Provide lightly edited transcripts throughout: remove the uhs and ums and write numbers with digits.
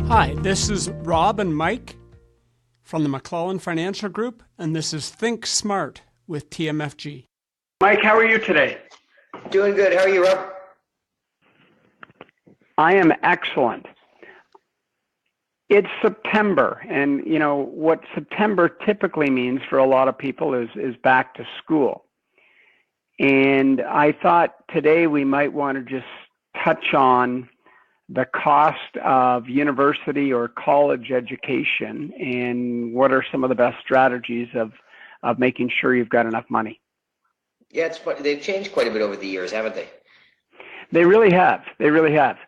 Hi, this is Rob and Mike from the McClellan Financial Group, and this is ThinkSmart with TMFG. Mike, how are you today? Doing good. How are you, Rob? I am excellent. It's September, and you know what September typically means for a lot of people is back to school. And I thought today we might want to just touch on the cost of university or college education and what are some of the best strategies of making sure you've got enough money. Yeah, it's funny. They've changed quite a bit over the years, haven't they? They really have. They really have.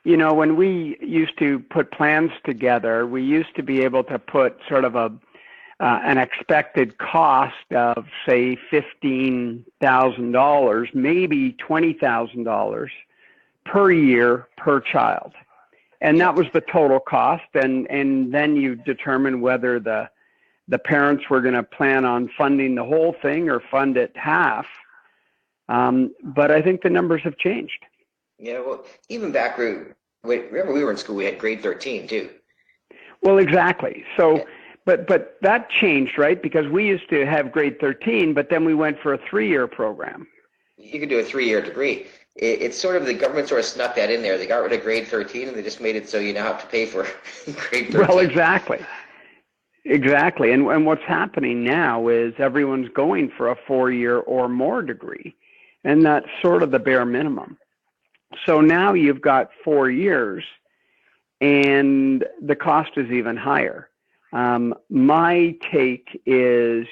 You know, when we used to put plans together, we used to be able to put sort of an expected cost of, say, $15,000, maybe $20,000 per year per child. And that was the total cost. And then you determine whether the parents were going to plan on funding the whole thing or fund it half. But I think the numbers have changed. Yeah, well, even back, remember we were in school, we had grade 13 too. Well, exactly. So, Yeah. but that changed, right? Because we used to have grade 13, but then we went for a 3-year program. You could do a 3-year degree. It's sort of, the government sort of snuck that in there. They got rid of grade 13 and they just made it so you now have to pay for grade 13. Well, exactly. Exactly. And what's happening now is everyone's going for a 4-year or more degree. And that's sort of the bare minimum. So now you've got 4 years and the cost is even higher. My take is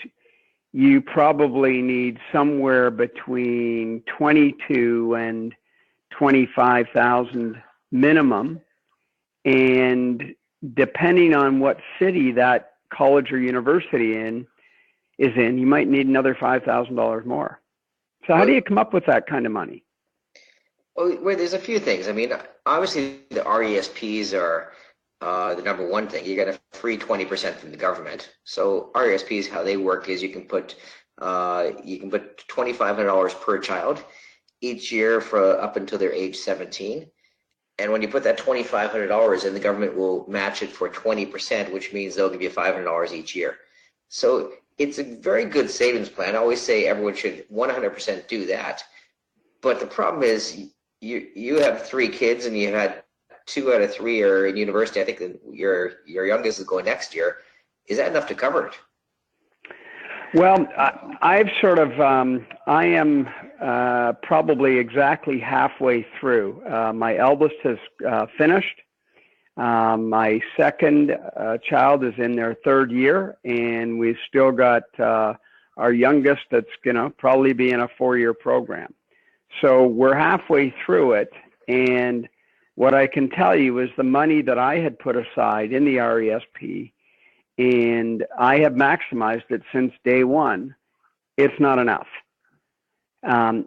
you probably need somewhere between 22 and 25,000 minimum. And depending on what city that college or university is in, you might need another $5,000 more. So how do you come up with that kind of money? Well, there's a few things. I mean, obviously the RESPs are the number one thing. You get a free 20% from the government. So RESPs, how they work is you can put $2,500 per child each year for up until they're age 17. And when you put that $2,500 in, the government will match it for 20%, which means they'll give you $500 each year. So it's a very good savings plan. I always say everyone should 100% do that. But the problem is you have 3 kids and you had 2 out of 3 are in university. I think your youngest is going next year. Is that enough to cover it? Well, I've sort of, I am probably exactly halfway through. My eldest has finished. My second child is in their 3rd year, and we've still got our youngest that's going to probably be in a 4-year program. So we're halfway through it, and what I can tell you is the money that I had put aside in the RESP, and I have maximized it since day one, it's not enough.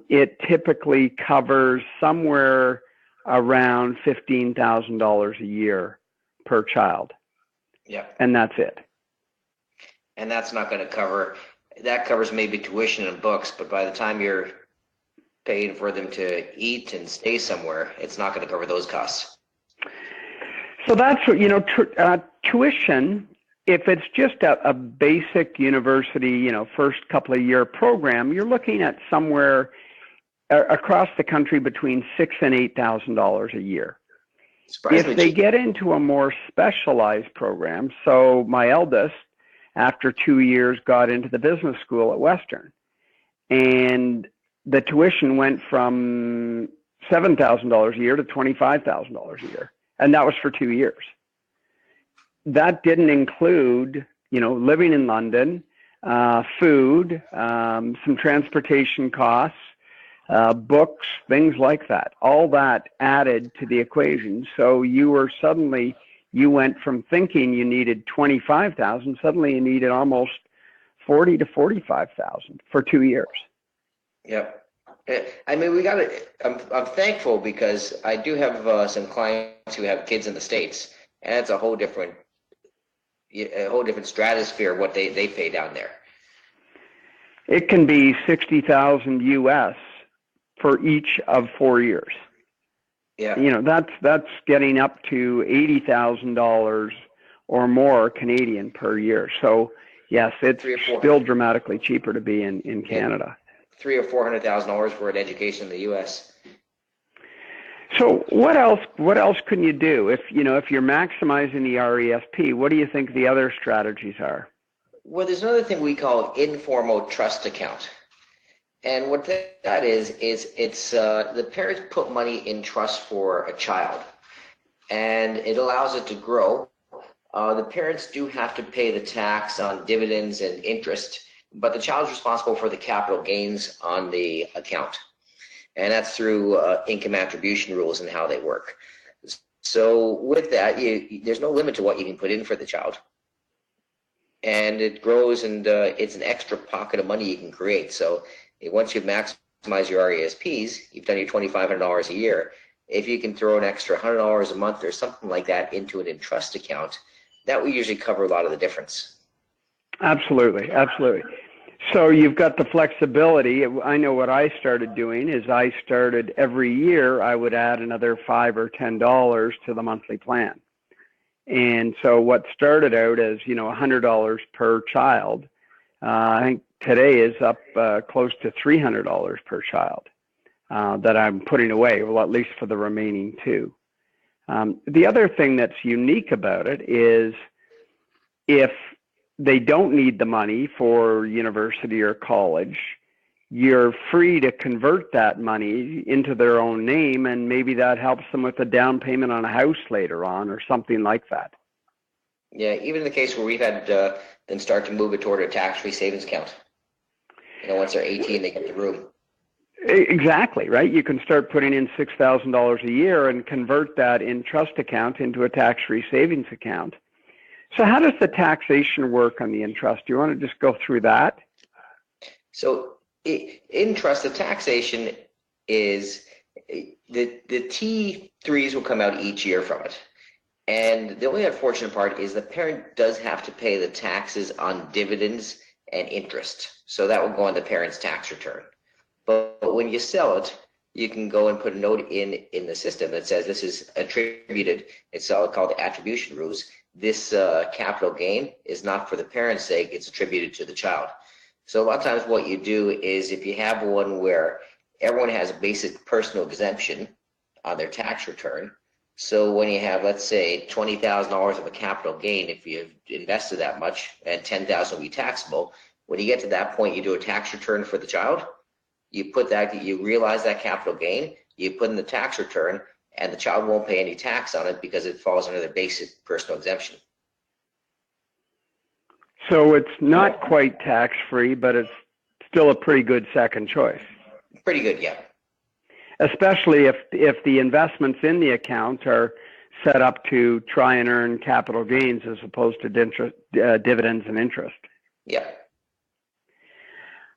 It typically covers somewhere around $15,000 a year per child. Yeah. And that's it. And that's not going to cover, that covers maybe tuition and books, but by the time you're paying for them to eat and stay somewhere, it's not going to cover those costs. So that's what, you know, tuition, if it's just a basic university, you know, first couple of year program, you're looking at somewhere across the country between $6,000 and $8,000 a year. If they get into a more specialized program, so my eldest, after 2 years, got into the business school at Western, and the tuition went from $7,000 a year to $25,000 a year, and that was for 2 years. That didn't include, you know, living in London, food, some transportation costs, books, things like that. All that added to the equation. So you went from thinking you needed 25,000, suddenly you needed almost 40 to 45,000 for 2 years. Yeah. I mean, I'm thankful because I do have some clients who have kids in the States, and it's a whole different stratosphere what they pay down there. It can be 60,000 US for each of 4 years. Yeah. That's getting up to $80,000 or more Canadian per year. So yes, it's still dramatically cheaper to be in Canada. $300,000 or $400,000 for an education in the U.S. So what else can you do if you're maximizing the RESP? What do you think the other strategies are? Well, there's another thing we call informal trust account. And what that is it's the parents put money in trust for a child, and it allows it to grow. The parents do have to pay the tax on dividends and interest, but the child's responsible for the capital gains on the account. And that's through income attribution rules and how they work. So with that, there's no limit to what you can put in for the child. And it grows, and it's an extra pocket of money you can create. So once you've maximized your RESPs, you've done your $2,500 a year. If you can throw an extra $100 a month or something like that into an in-trust account, that will usually cover a lot of the difference. Absolutely, absolutely. So you've got the flexibility. I know what I started doing is I started every year, I would add another $5 or $10 to the monthly plan. And so what started out as, $100 per child, I think today is up close to $300 per child that I'm putting away, well, at least for the remaining two. The other thing that's unique about it is if they don't need the money for university or college, you're free to convert that money into their own name, and maybe that helps them with a down payment on a house later on or something like that. Yeah, even in the case where we've had them start to move it toward a tax-free savings account. Once they're 18, they get the room. Exactly, right? You can start putting in $6,000 a year and convert that in trust account into a tax-free savings account. So how does the taxation work on the in-trust? Do you want to just go through that? So in trust, the taxation is the T3s will come out each year from it. And the only unfortunate part is the parent does have to pay the taxes on dividends and interest. So that will go on the parent's tax return. But when you sell it, you can go and put a note in the system that says this is attributed. It's called attribution rules. This capital gain is not for the parent's sake, it's attributed to the child. So a lot of times what you do is if you have one where everyone has a basic personal exemption on their tax return, so when you have, let's say, $20,000 of a capital gain, if you've invested that much, and $10,000 will be taxable, when you get to that point, you do a tax return for the child, you realize that capital gain, you put in the tax return, and the child won't pay any tax on it because it falls under the basic personal exemption. So it's not quite tax-free, but it's still a pretty good second choice. Pretty good, yeah. Especially if the investments in the account are set up to try and earn capital gains as opposed to dividends and interest. Yeah.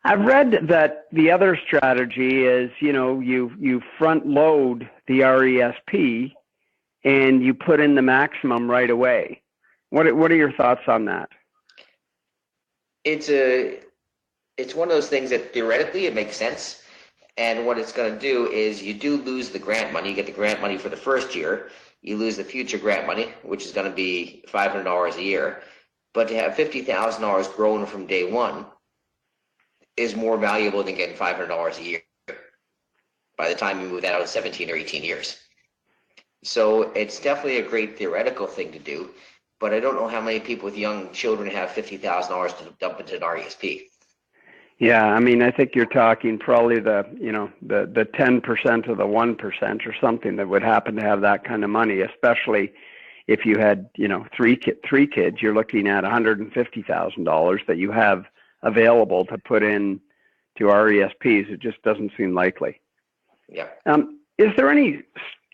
I've read that the other strategy is, you front load the RESP and you put in the maximum right away. What are your thoughts on that? It's one of those things that theoretically it makes sense. And what it's going to do is you do lose the grant money. You get the grant money for the first year. You lose the future grant money, which is going to be $500 a year. But to have $50,000 grown from day one is more valuable than getting $500 a year by the time you move that out in 17 or 18 years. So it's definitely a great theoretical thing to do, but I don't know how many people with young children have $50,000 to dump into an RESP. Yeah, I mean, I think you're talking probably the 10% of the 1% or something that would happen to have that kind of money, especially if you had, three kids, you're looking at $150,000 that you have available to put in to RESPs. It just doesn't seem likely. Yeah. Is there any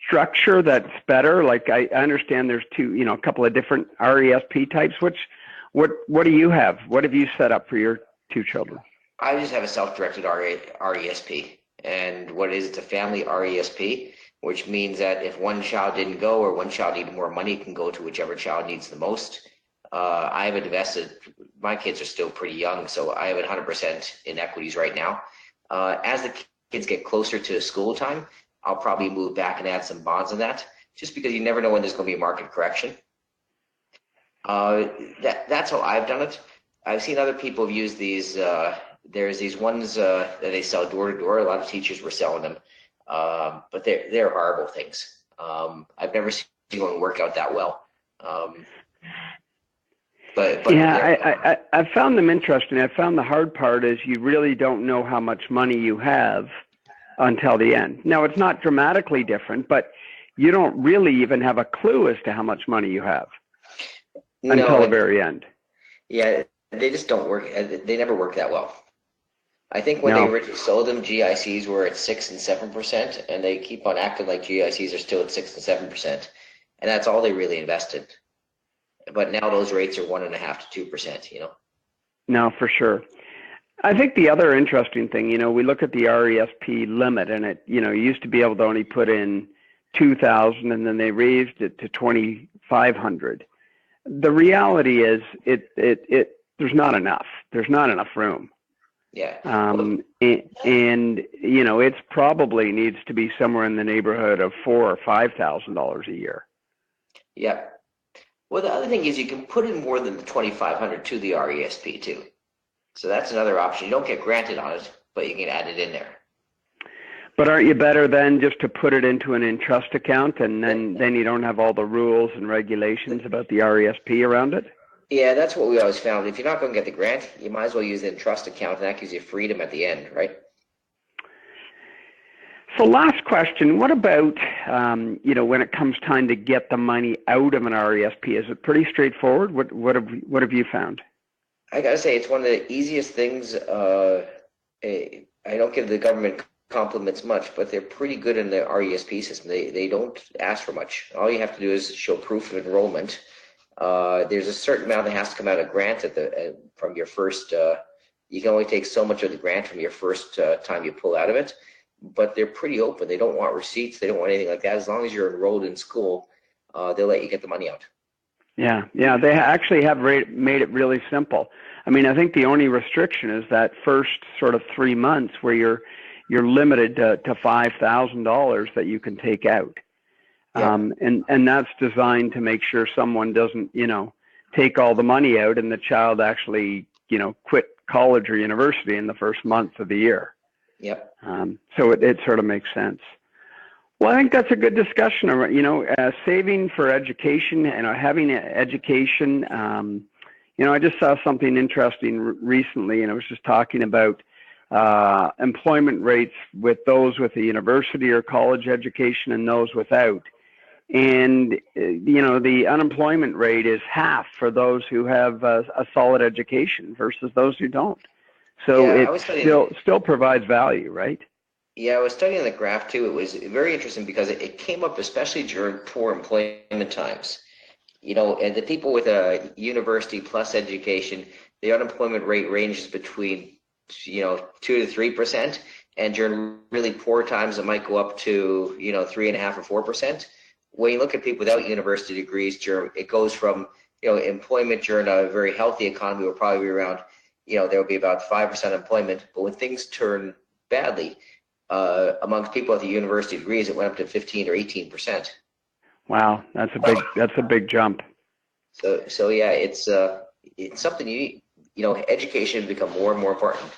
structure that's better? Like I understand there's a couple of different RESP types. What do you have? What have you set up for your two children? I just have a self-directed RESP, and what it is, it's a family RESP, which means that if one child didn't go or one child needed more money, it can go to whichever child needs the most. I have invested, my kids are still pretty young, so I have it 100% in equities right now. As the kids get closer to school time, I'll probably move back and add some bonds in that, just because you never know when there's going to be a market correction. That's how I've done it. I've seen other people have used these. There's these ones that they sell door to door. A lot of teachers were selling them, but they're horrible things. I've never seen one work out that well. But yeah, I found them interesting. I found the hard part is you really don't know how much money you have until the end. Now, it's not dramatically different, but you don't really even have a clue as to how much money you have until the very end. Yeah, they just don't work. They never work that well. I think when they originally sold them, GICs were at 6 and 7%, and they keep on acting like GICs are still at 6 and 7%, and that's all they really invested. But now those rates are 1.5 to 2%. No, for sure. I think the other interesting thing, we look at the RESP limit, and it, you used to be able to only put in 2,000, and then they raised it to 2,500. The reality is, there's not enough. There's not enough room. Yeah. And it's probably needs to be somewhere in the neighborhood of $4,000 or $5,000 a year. Yeah. Well, the other thing is you can put in more than the 2,500 to the RESP too. So that's another option. You don't get granted on it, but you can add it in there. But aren't you better then just to put it into an in-trust account, and then you don't have all the rules and regulations about the RESP around it? Yeah, that's what we always found. If you're not going to get the grant, you might as well use the in-trust account, and that gives you freedom at the end, right? So last question, what about, when it comes time to get the money out of an RESP, is it pretty straightforward? What have you found? I got to say, it's one of the easiest things. I don't give the government compliments much, but they're pretty good in the RESP system. They don't ask for much. All you have to do is show proof of enrollment. There's a certain amount that has to come out of grant from your first. You can only take so much of the grant from your first time you pull out of it, but they're pretty open. They don't want receipts. They don't want anything like that. As long as you're enrolled in school, they'll let you get the money out. Yeah. They actually have made it really simple. I mean, I think the only restriction is that first sort of 3 months where you're limited to $5,000 that you can take out. Yeah. And that's designed to make sure someone doesn't, take all the money out and the child actually, quit college or university in the first month of the year. Yep. So it sort of makes sense. Well, I think that's a good discussion. Saving for education and having education. I just saw something interesting recently, and I was just talking about employment rates with those with a university or college education and those without. And, the unemployment rate is half for those who have a solid education versus those who don't. So it still provides value, right? Yeah, I was studying the graph too. It was very interesting because it came up especially during poor employment times. And the people with a university plus education, the unemployment rate ranges between 2 to 3%, and during really poor times it might go up to 3.5 or 4%. When you look at people without university degrees, it goes from employment during a very healthy economy will probably be around there will be about 5% employment, but when things turn badly amongst people with the university degrees, it went up to 15 or 18%. Wow, that's a big jump. So yeah, it's something education has become more and more important.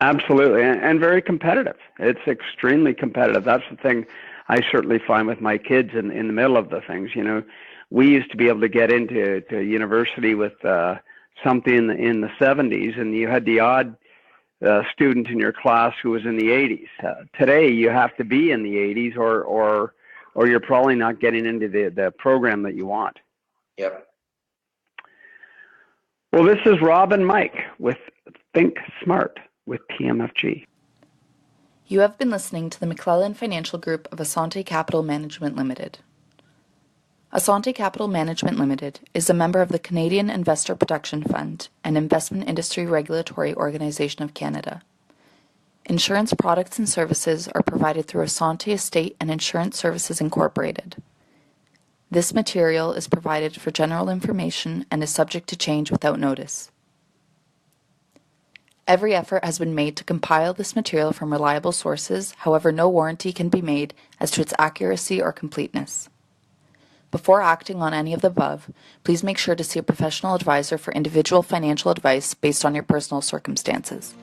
Absolutely, and very competitive. It's extremely competitive. That's the thing I certainly find with my kids in the middle of the things. We used to be able to get into university with something in the 70s, and you had the odd student in your class who was in the 80s. Today, you have to be in the 80s, or you're probably not getting into the program that you want. Yep. Well, this is Rob and Mike with ThinkSmart with TMFG. You have been listening to the McClellan Financial Group of Asante Capital Management Limited. Asante Capital Management Limited is a member of the Canadian Investor Protection Fund and Investment Industry Regulatory Organization of Canada. Insurance products and services are provided through Asante Estate and Insurance Services Incorporated. This material is provided for general information and is subject to change without notice. Every effort has been made to compile this material from reliable sources, however, no warranty can be made as to its accuracy or completeness. Before acting on any of the above, please make sure to see a professional advisor for individual financial advice based on your personal circumstances.